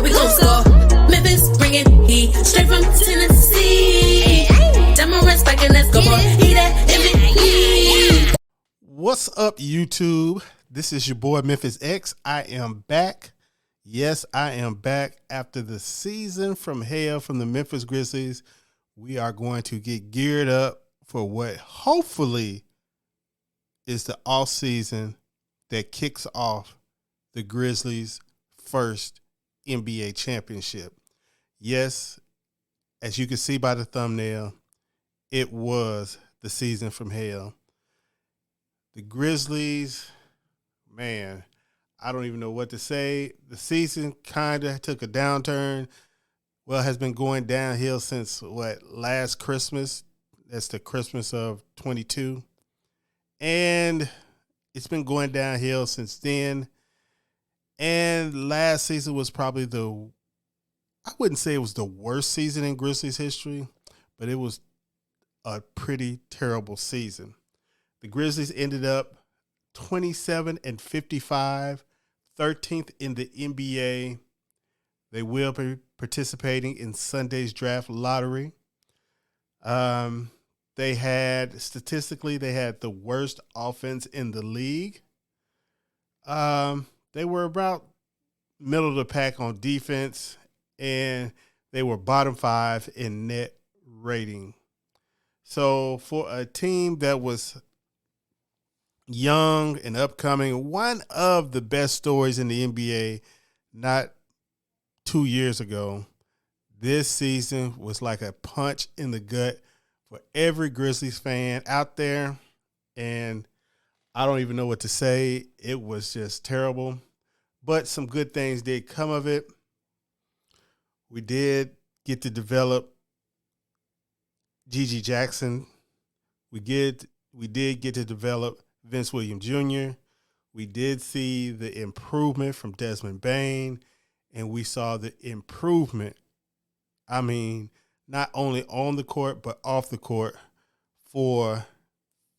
where we gon' score. Memphis bringing heat straight from Tennessee. Ja Morant spiking, let's go, boy. He that MVP. What's up, YouTube? This is your boy Memphis X. I am back. Yes, I am back after the season from hell from the Memphis Grizzlies. We are going to get geared up for what hopefully is the offseason that kicks off the Grizzlies' first NBA championship. Yes, as you can see by the thumbnail, it was the season from hell. The Grizzlies, man, I don't even know what to say. The season kind of took a downturn. Well, has been going downhill since, last Christmas. That's the Christmas of 22. And it's been going downhill since then. And last season was probably I wouldn't say it was the worst season in Grizzlies history, but it was a pretty terrible season. The Grizzlies ended up 27-55, 13th in the NBA. They will be participating in Sunday's draft lottery. They had the worst offense in the league. They were about middle of the pack on defense, and they were bottom 5 in net rating. So for a team that was young and upcoming, one of the best stories in the NBA not 2 years ago, this season was like a punch in the gut for every Grizzlies fan out there. And I don't even know what to say. It was just terrible. But some good things did come of it. We did get to develop Gigi Jackson. We did get to develop Vince Williams Jr. We did see the improvement from Desmond Bane, and we saw the improvement, not only on the court, but off the court for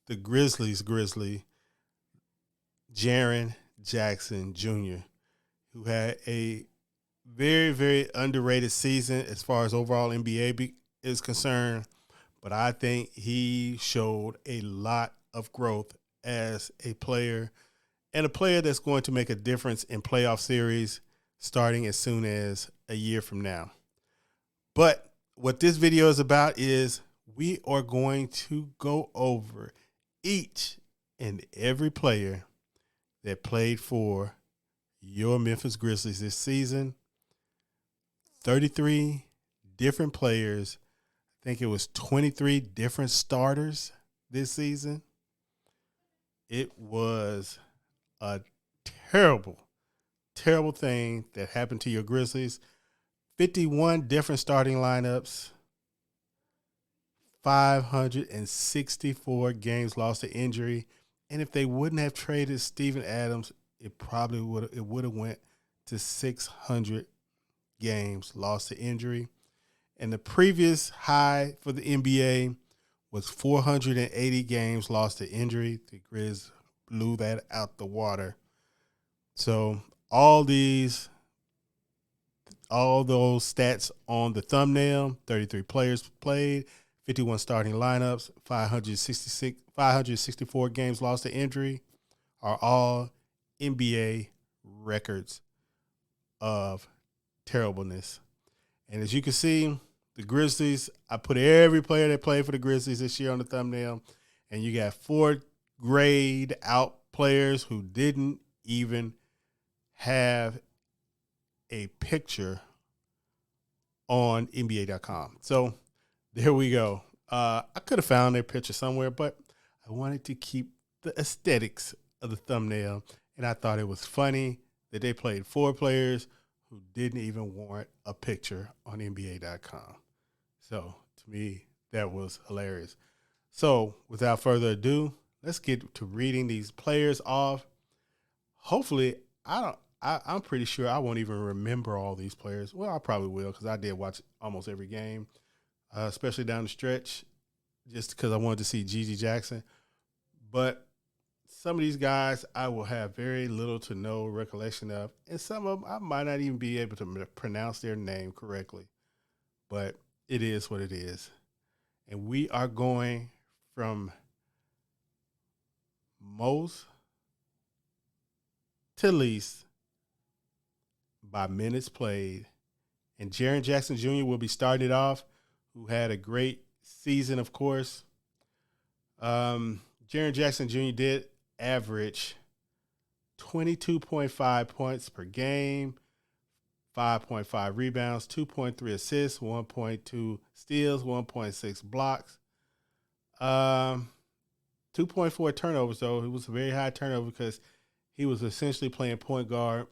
the Grizzlies, Jaren Jackson Jr., who had a very, very underrated season as far as overall NBA is concerned. But I think he showed a lot of growth as a player, and a player that's going to make a difference in playoff series starting as soon as a year from now. But what this video is about is we are going to go over each and every player that played for your Memphis Grizzlies this season. 33 different players. I think it was 23 different starters this season. It was a terrible, terrible thing that happened to your Grizzlies. 51 different starting lineups, 564 games lost to injury. And if they wouldn't have traded Steven Adams, it would have went to 600 games lost to injury. And the previous high for the NBA was 480 games lost to injury. The Grizz blew that out the water. So all those stats on the thumbnail: 33 players played, 51 starting lineups, 564 games lost to injury, are all NBA records of terribleness. And as you can see, the Grizzlies, I put every player that played for the Grizzlies this year on the thumbnail, and you got 4 grayed out players who didn't even have a picture on NBA.com. So there we go. I could have found their picture somewhere, but I wanted to keep the aesthetics of the thumbnail, and I thought it was funny that they played 4 players who didn't even warrant a picture on NBA.com. So to me, that was hilarious. So without further ado, let's get to reading these players off. Hopefully, I'm pretty sure I won't even remember all these players. Well, I probably will, because I did watch almost every game, especially down the stretch, just because I wanted to see Gigi Jackson. But some of these guys I will have very little to no recollection of, and some of them I might not even be able to pronounce their name correctly. But it is what it is. And we are going from most to least by minutes played. And Jaren Jackson Jr. will be starting it off, who had a great season, of course. Jaren Jackson Jr. did average 22.5 points per game, 5.5 rebounds, 2.3 assists, 1.2 steals, 1.6 blocks, 2.4 turnovers, though. It was a very high turnover because he was essentially playing point guard,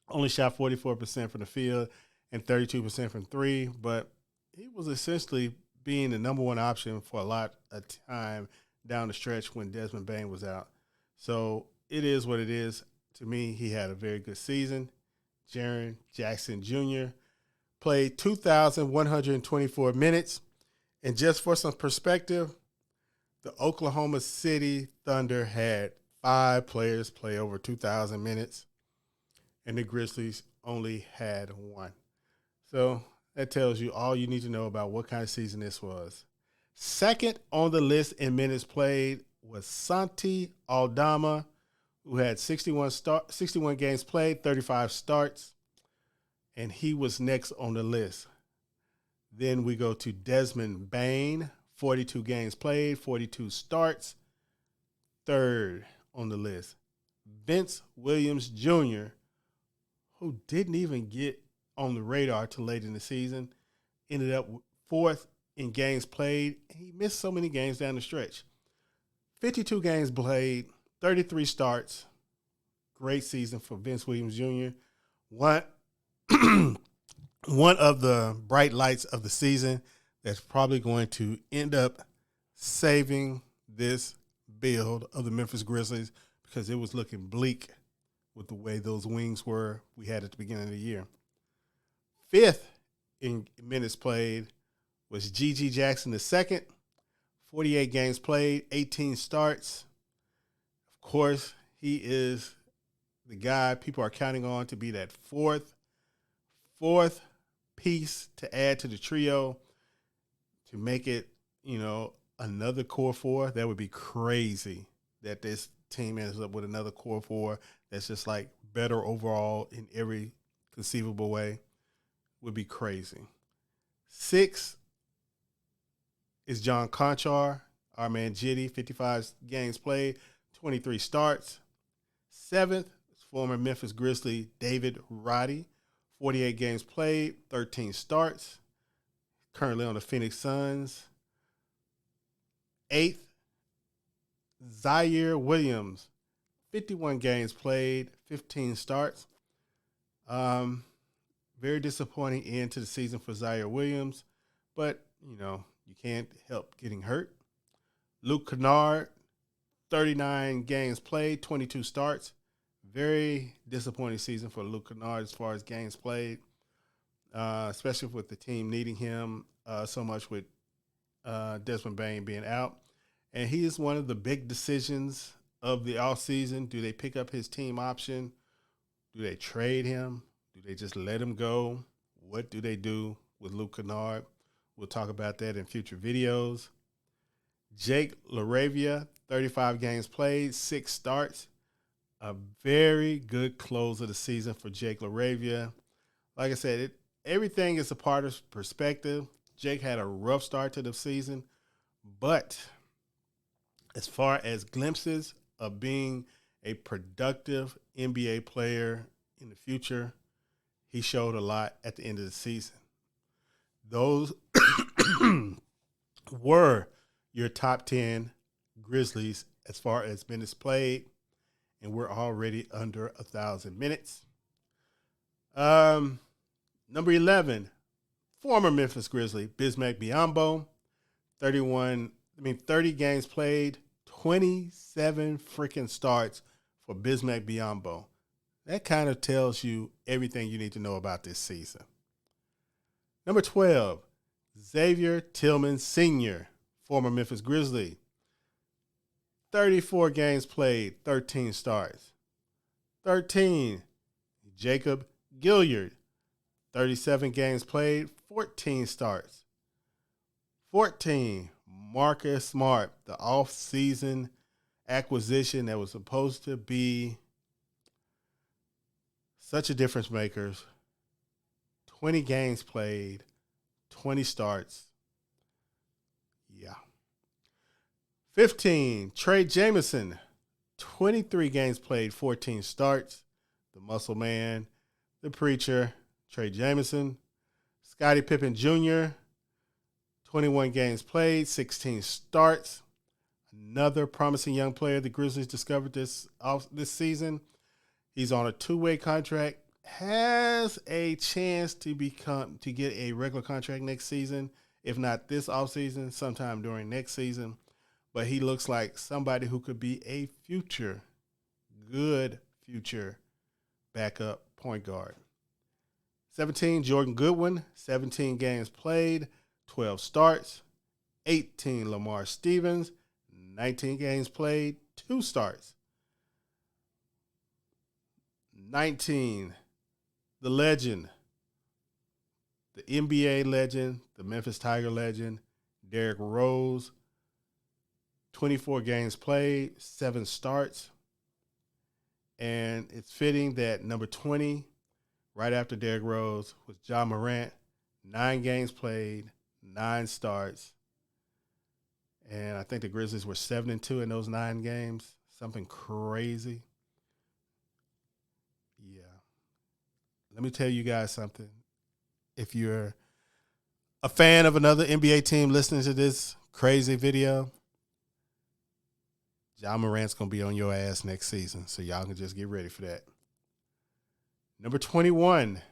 only shot 44% from the field and 32% from three, but he was essentially being the number one option for a lot of time down the stretch when Desmond Bane was out. So it is what it is. To me, he had a very good season. Jaren Jackson Jr. played 2,124 minutes. And just for some perspective, the Oklahoma City Thunder had 5 players play over 2,000 minutes, and the Grizzlies only had 1. So that tells you all you need to know about what kind of season this was. Second on the list in minutes played was Santi Aldama, who had 61 games played, 35 starts, and he was next on the list. Then we go to Desmond Bane, 42 games played, 42 starts, third on the list. Vince Williams Jr., who didn't even get on the radar till late in the season, ended up fourth in games played. He missed so many games down the stretch. 52 games played, 33 starts. Great season for Vince Williams Jr. One of the bright lights of the season that's probably going to end up saving this build of the Memphis Grizzlies because it was looking bleak with the way those wings were we had at the beginning of the year. Fifth in minutes played was G.G. Jackson II, 48 games played, 18 starts. Of course, he is the guy people are counting on to be that fourth piece to add to the trio to make it, another core 4. That would be crazy that this team ends up with another core 4 that's just like better overall in every conceivable way. Would be crazy. 6 is John Conchar, our man Jitty, 55 games played, 23 starts. 7th is former Memphis Grizzly David Roddy, 48 games played, 13 starts. Currently on the Phoenix Suns. 8th, Ziaire Williams, 51 games played, 15 starts. Very disappointing end to the season for Ziaire Williams, but, you can't help getting hurt. Luke Kennard, 39 games played, 22 starts. Very disappointing season for Luke Kennard as far as games played, especially with the team needing him so much with Desmond Bane being out. And he is one of the big decisions of the offseason. Do they pick up his team option? Do they trade him? Do they just let him go? What do they do with Luke Kennard? We'll talk about that in future videos. Jake LaRavia, 35 games played, 6 starts. A very good close of the season for Jake LaRavia. Like I said, everything is a part of perspective. Jake had a rough start to the season, but as far as glimpses of being a productive NBA player in the future, he showed a lot at the end of the season. Those were your top 10 Grizzlies as far as minutes played, and we're already under 1,000 minutes. Number 11, former Memphis Grizzly Bismack Biyombo, 30 games played, 27 freaking starts for Bismack Biyombo. That kind of tells you everything you need to know about this season. Number 12, Xavier Tillman Sr., former Memphis Grizzly. 34 games played, 13 starts. 13, Jacob Gilyard. 37 games played, 14 starts. 14, Marcus Smart, the offseason acquisition that was supposed to be such a difference maker. 20 games played, 20 starts. Yeah. 15, Trey Jameson, 23 games played, 14 starts. The muscle man, the preacher, Trey Jameson. Scottie Pippen Jr., 21 games played, 16 starts. Another promising young player the Grizzlies discovered this season. He's on a 2-way contract, has a chance to get a regular contract next season, if not this offseason, sometime during next season. But he looks like somebody who could be a good future backup point guard. 17, Jordan Goodwin, 17 games played, 12 starts. 18, Lamar Stevens, 19 games played, 2 starts. 19, the legend, the NBA legend, the Memphis Tiger legend, Derrick Rose, 24 games played, 7 starts. And it's fitting that number 20, right after Derrick Rose, was Ja Morant, 9 games played, 9 starts. And I think the Grizzlies were 7-2 in those 9 games. Something crazy. Yeah. Let me tell you guys something. If you're a fan of another NBA team listening to this crazy video, Ja Morant's going to be on your ass next season. So y'all can just get ready for that. Number 21.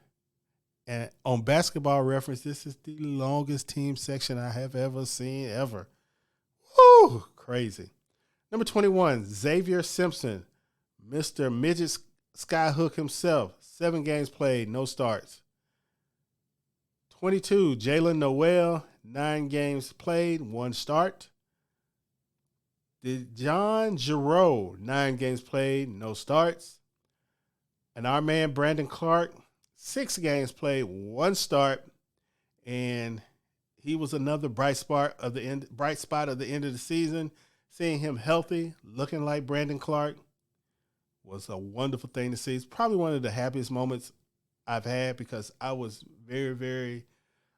And on Basketball Reference, this is the longest team section I have ever seen, ever. Woo! Crazy. Number 21, Xavier Simpson, Mr. Midget Skyhook himself. 7 games played, no starts. 22, Jalen Noel, 9 games played, 1 start. John Giroux, 9 games played, no starts. And our man Brandon Clarke, 6 games played, 1 start. And he was another bright spot of the end of the season. Seeing him healthy, looking like Brandon Clarke, was a wonderful thing to see. It's probably one of the happiest moments I've had because I was very, very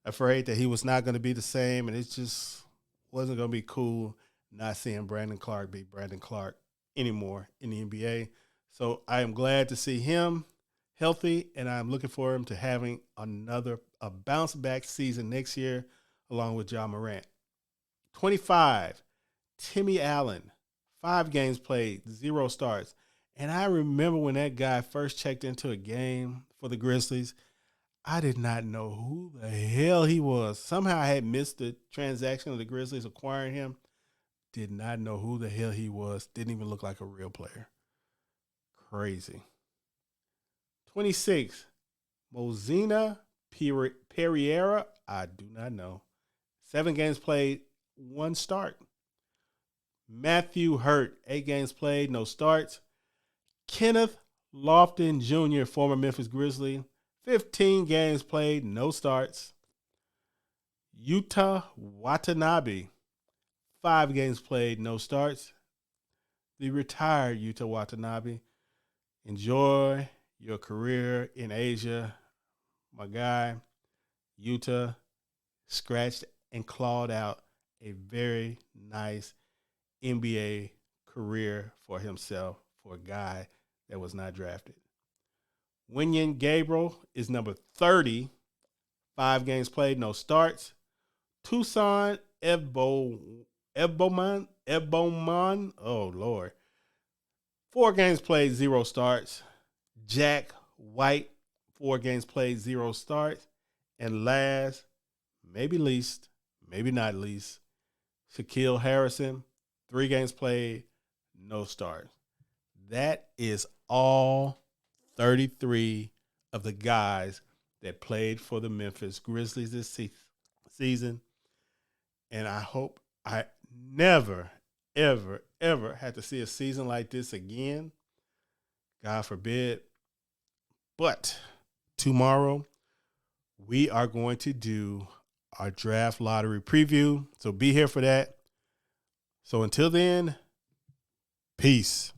afraid that he was not going to be the same, and it just wasn't going to be cool not seeing Brandon Clarke be Brandon Clarke anymore in the NBA. So I am glad to see him healthy, and I'm looking for him to having a bounce-back season next year along with Ja Morant. 25, Timmy Allen, 5 games played, 0 starts. And I remember when that guy first checked into a game for the Grizzlies, I did not know who the hell he was. Somehow I had missed the transaction of the Grizzlies acquiring him. Did not know who the hell he was. Didn't even look like a real player. Crazy. 26, Mozina Pereira. I do not know. 7 games played, 1 start. Matthew Hurt, 8 games played, no starts. Kenneth Lofton Jr., former Memphis Grizzly, 15 games played, no starts. Yuta Watanabe, 5 games played, no starts. The retired Yuta Watanabe. Enjoy your career in Asia. My guy, Yuta, scratched and clawed out a very nice NBA career for himself for a guy that was not drafted. Wenyen Gabriel is number 30. 5 games played, no starts. Tucson Eboman, oh, Lord. 4 games played, 0 starts. Jack White, 4 games played, 0 starts. And last, maybe least, maybe not least, Shaquille Harrison, 3 games played, no starts. That is all 33 of the guys that played for the Memphis Grizzlies this season. And I hope I never, ever have to see a season like this again. God forbid. But tomorrow, we are going to do our draft lottery preview. So be here for that. So until then, peace.